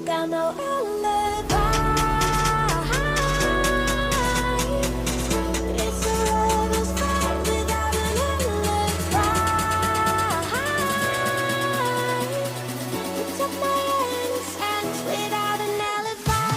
got no alibi. It's a lover's fight without an alibi. You took my innocence without an alibi.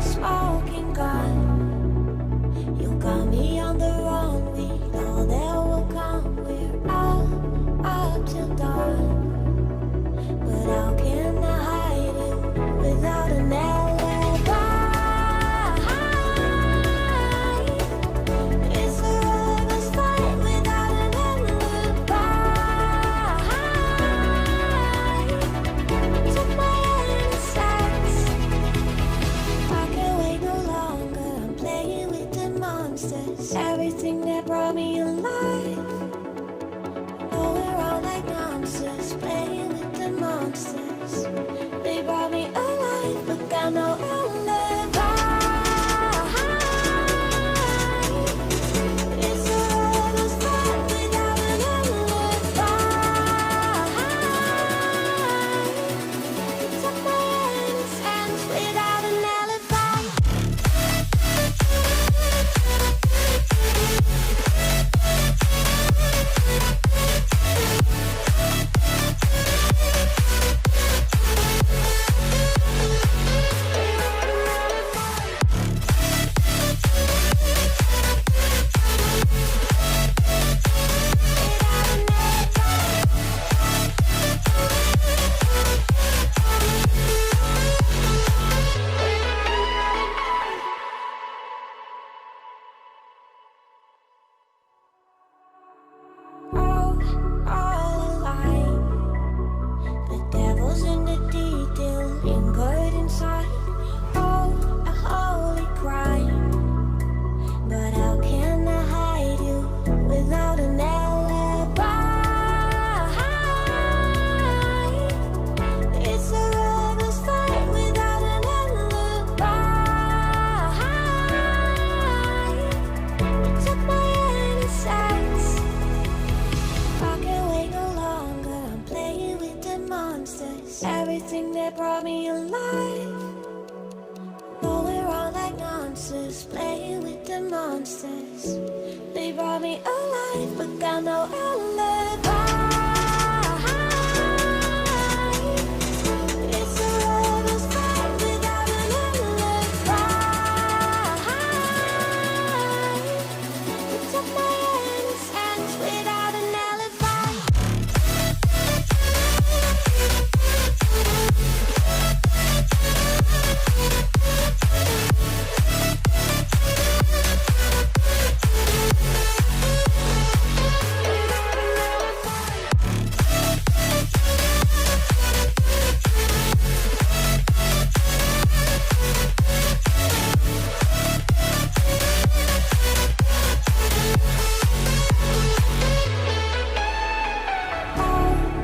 Smoking gun, you got me on the wrong. We know that will come. We're up till dawn. But how can I hide it without an alibi? It's a lover's fight without an alibi. Took my innocence. I can't wait no longer. I'm playing with the monsters. Everything that brought me alive. Oh, we're all like monsters, playing with the monsters. They brought me alive, but got no alibi. It's a lover's fight without an alibi. You took my innocence without an alibi. All alive. The devil's in the detail, lingered inside. Oh, a holy crime. But how can I hide you without an alibi? It's a lover's fight without an alibi. You took my innocence. I can't wait no longer. I'm playing with the monsters. Everything that brought me alive. Oh, we're all like monsters, playing with the monsters. They brought me alive, but got no alibi. It's a lover's fight without an alibi. You took my innocence without an alibi.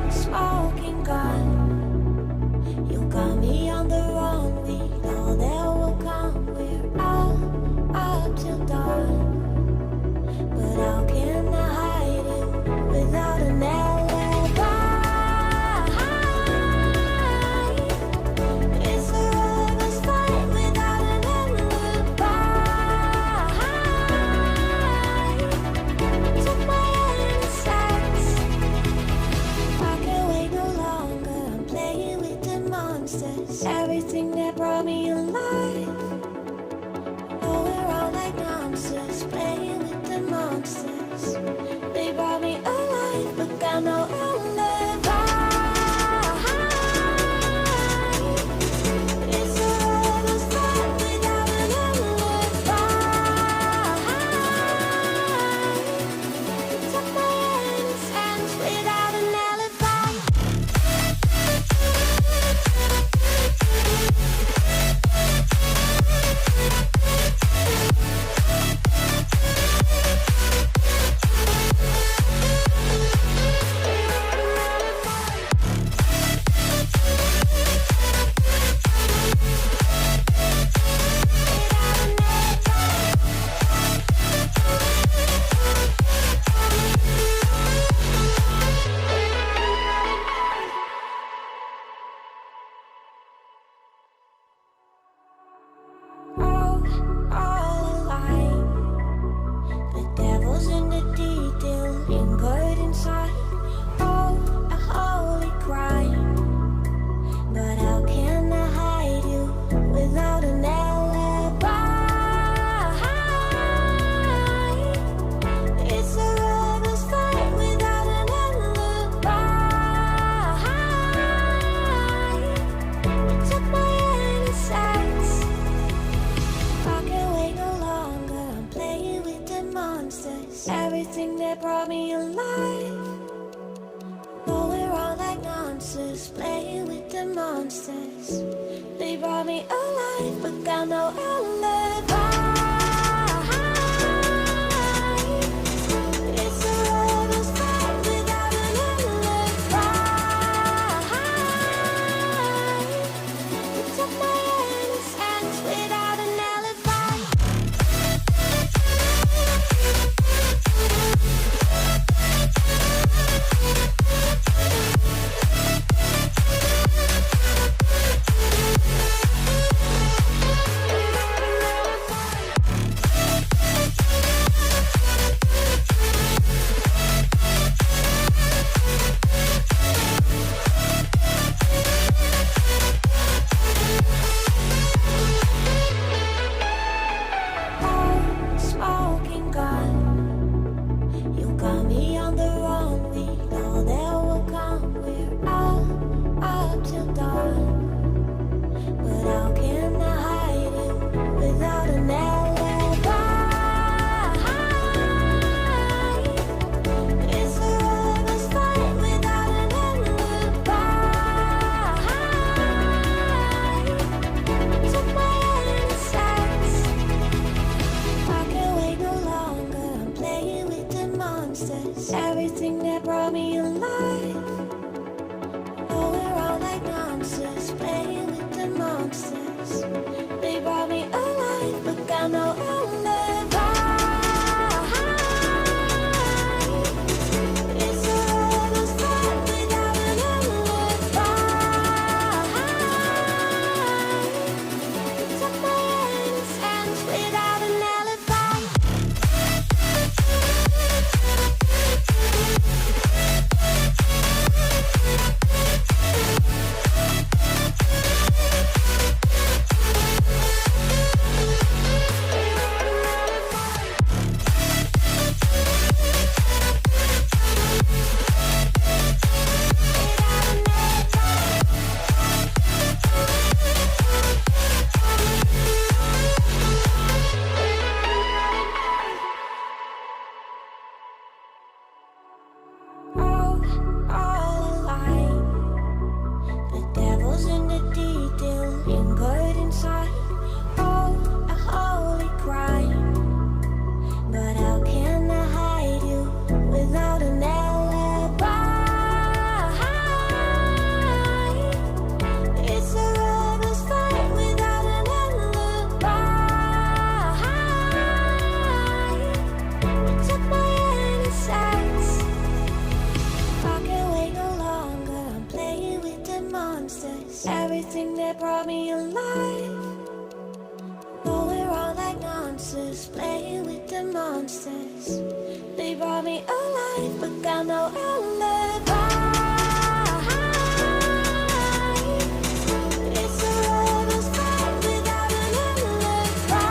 Smoking gun, you got me on the wrong. We know that will come. We're up till dawn. But how can I hide it without an alibi? It's a lover's fight without an alibi. Took my innocence. I can't wait no longer. I'm playing with the monsters. Everything that brought me alive. Oh, we're all like monsters, playing with the monsters. They brought me alive, but got no alibi. It's a lover's fight without an alibi. You took my innocence without an alibi. that brought me alive. Though we're all like monsters, playing with the monsters. They brought me alive, but got no alibi. It's a lover's fight without an alibi. Took my innocence without an alibi. Smoking gun, you got me on the wrong. We know that will come. We're up till dawn. But how can I hide it without an alibi? It's a lover's fight without an alibi. Took my innocence. I can't wait no longer. I'm playing with the monsters. Everything that brought me alive. Oh, we're all like monsters, playing with the monsters. They brought me alive, but got no alibi. It's a lover's fight without an alibi. Took my innocence without an alibi. All alive. The devil's in the detail, lingered inside. Oh, a holy crime. But how can I hide you without an alibi? It's a lover's fight without an alibi. Took my innocence. I can't wait no longer. I'm playing with the monsters. Everything that brought me alive. Though we're all like monsters, playing with the monsters. They brought me alive, but got no alibi. It's a lover's fight without an alibi.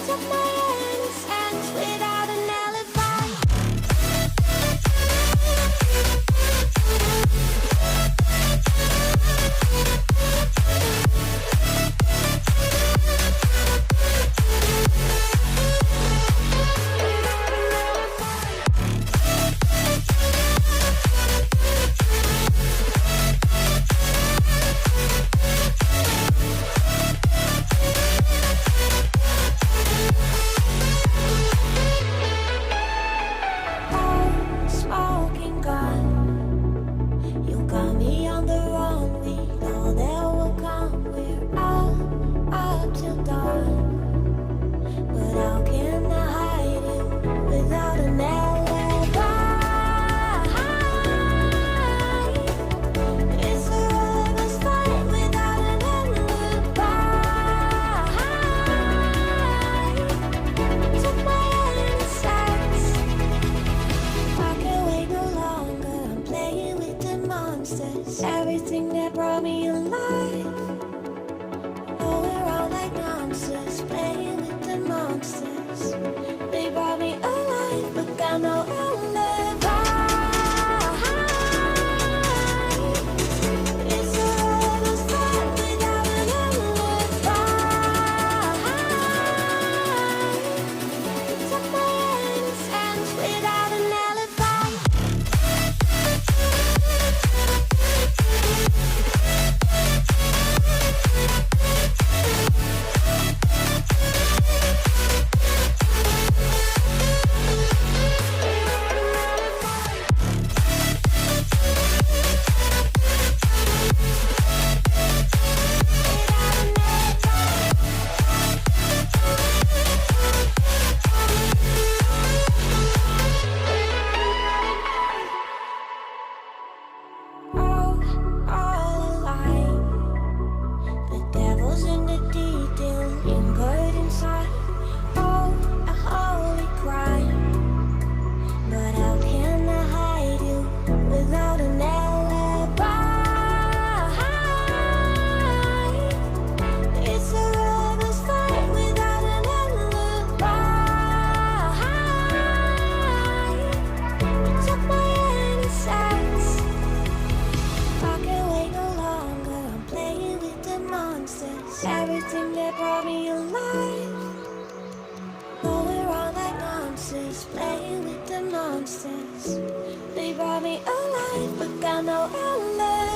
Took my innocence without an alibi. Smoking gun, you got me on the wrong. We know that will come. We're up till dawn. But how can I hide it without an alibi? It's a lover's fight without an alibi. Took my innocence. I can't wait no longer. I'm playing with the monsters. Everything that brought me alive. Oh, we're all like monsters, playing with the monsters. They brought me alive, but got no alibi. It's a lover's fight without an alibi. that brought me alive. Going wrong like monsters, playing with the monsters. They brought me alive, but got no outlet.